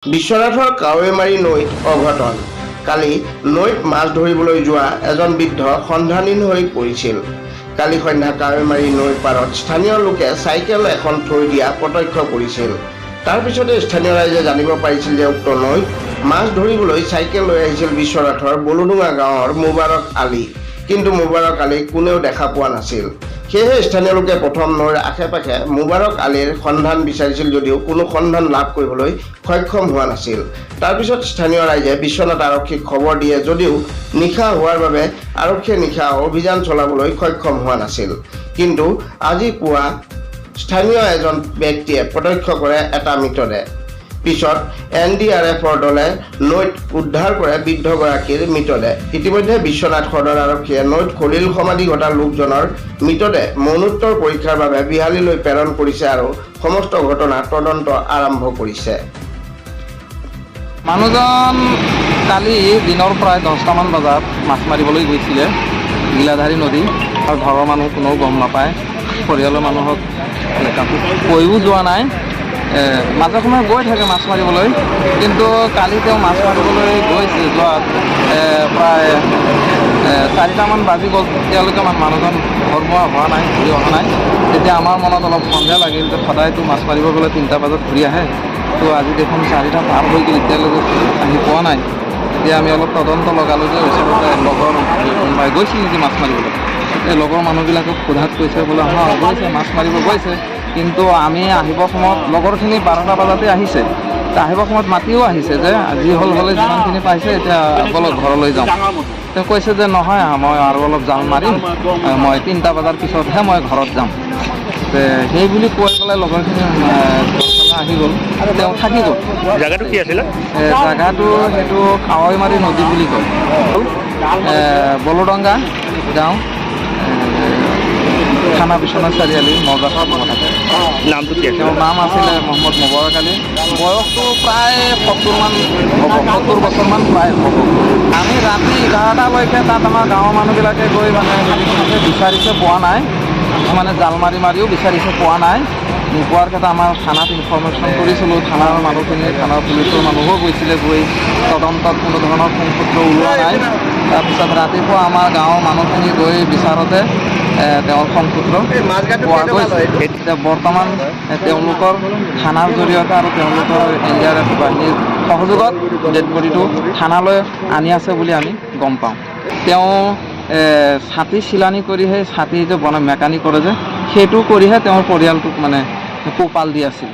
বিশ্বনাথৰ কাৱৈমাৰী নৈত অঘটন। কালি নৈত মাছ ধৰিবলৈ যোৱা এজন বৃদ্ধ সন্ধানহীন হৈ পৰিছিল। কালি সন্ধ্যা কাৱৈমাৰী নৈৰ পাৰত স্থানীয় লোকে চাইকেল এখন থৈ দিয়া প্ৰত্যক্ষ কৰিছিল। তাৰ পিছতে স্থানীয় ৰাইজে জানিব পাৰিছিল যে উক্ত নৈত মাছ ধৰিবলৈ চাইকেল লৈ আহিছিল বিশ্বনাথৰ বলুডুঙা গাঁৱৰ মুবাৰক আলী। কিন্তু মুবাৰক আলীক কোনেও দেখা পোৱা নাছিল। সেয়েহে স্থানীয় লোকে প্ৰথম নৈৰ আশে পাশে মুবাৰক আলীৰ সন্ধান বিচাৰিছিল যদিও কোনো সন্ধান লাভ কৰিবলৈ সক্ষম হোৱা নাছিল। তাৰপিছত স্থানীয় ৰাইজে বিশ্বনাথ আৰক্ষীক খবৰ দিয়ে যদিও নিশা হোৱাৰ বাবে আৰক্ষীয়ে নিশা অভিযান চলাবলৈ সক্ষম হোৱা নাছিল। কিন্তু আজি পুৱা স্থানীয় এজন ব্যক্তিয়ে প্ৰত্যক্ষ কৰে এটা মৃতদেহ। পিছত NDRFৰ দলে নৈত উদ্ধাৰ কৰে বৃদ্ধগৰাকীৰ মৃতদেহ। ইতিমধ্যে বিশ্বনাথ সদৰ আৰক্ষীয়ে নৈত খলিল সমাধি ঘটা লোকজনৰ মৃতদেহ মৰণোত্তৰ পৰীক্ষাৰ বাবে বিহালীলৈ প্ৰেৰণ কৰিছে আৰু সমস্ত ঘটনাৰ তদন্ত আৰম্ভ কৰিছে। মানুহজন কালি দিনৰ প্ৰায় 10টামান বজাত মাছ মাৰিবলৈ গৈছিলে গিলাধাৰী নদী। আৰু ঘৰৰ মানুহ কোনেও গম নাপায়, পৰিয়ালৰ মানুহক কৈও যোৱা নাই। মাজে সময়ে গৈ থাকে মাছ মাৰিবলৈ, কিন্তু কালি তেওঁ মাছ মাৰিবলৈ গৈছে যোৱাত প্ৰায় 4টামান বাজি গ'ল। তেওঁলোকে মানুহজন ঘৰমুৱা হোৱা নাই, ঘূৰি অহা নাই। তেতিয়া আমাৰ মনত অলপ সন্দেহ লাগিল যে সদায়তো মাছ মাৰিব গ'লে 3টা বজাত ঘূৰি আহে, তো আজি দেখোন 4টা পাৰ হৈ গ'ল, এতিয়ালৈকে আহি পোৱা নাই। তেতিয়া আমি অলপ তদন্ত লগালোঁ যে ওচৰতে লগৰ কোনোবাই গৈছিল নেকি মাছ মাৰিবলৈ। এই লগৰ মানুহবিলাকক সোধাত কৈছে বোলে গৈছে মাছ মাৰিব গৈছে, কিন্তু আমি আহিব সময়ত লগৰখিনি 12টা বজাতে আহিছে। আহিব সময়ত মাতিও আহিছে যে যি হ'লে যিমানখিনি পাইছে এতিয়া বলক ঘৰলৈ যাওঁ। তেওঁ কৈছে যে নহয়, মই আৰু অলপ জাল মাৰিম, মই 3টা বজাৰ পিছতহে মই ঘৰত যাম। সেই বুলি কৈ পেলাই লগৰখিনি আহি গ'ল, তেওঁ থাকি গ'ল। জাগাটো কি আছিলে? জাগাটো সেইটো কাৱৈমাৰী নদী বুলি কয়, বলুডুঙা গাঁও, থানা বিশ্বনাথ চাৰিআলি, নগাঁও থাকে। নামটো কি আছিল? তেওঁৰ নাম আছিলে মহম্মদ মুবাৰক আলী। বয়সটো প্ৰায় 70মান হ'ব, 70 বছৰমান প্ৰায় হ'ব। আমি ৰাতি 11টালৈকে তাত আমাৰ গাঁৱৰ মানুহবিলাকে গৈ বিচাৰিছে, পোৱা নাই। মানে জাল মাৰিও বিচাৰিছে, পোৱা নাই। নোপোৱাৰ ক্ষেত্ৰত আমাৰ থানাত ইনফৰ্মেশ্যন কৰিছিলোঁ। থানাৰ মানুহখিনি, থানাৰ পুলিচৰ মানুহো গৈছিলে, গৈ তদন্তত কোনো ধৰণৰ সংসূত্ৰ ওলোৱা নাই। তাৰপিছত ৰাতিপুৱা আমাৰ গাঁৱৰ মানুহখিনি গৈ বিচাৰতে তেওঁৰ সংসূত্ৰ পোৱা গৈছে। এতিয়া বৰ্তমান তেওঁলোকৰ থানাৰ জৰিয়তে আৰু তেওঁলোকৰ NDRF বাহিনীৰ সহযোগত ডেড বডিটো থানালৈ আনি আছে বুলি আমি গম পাওঁ। তেওঁ ছাতি চিলানি কৰিহে, ছাতি যে বনাই মেকানিক কৰে যে, সেইটো কৰিহে তেওঁৰ পৰিয়ালটোক পোহপাল দি আছিল।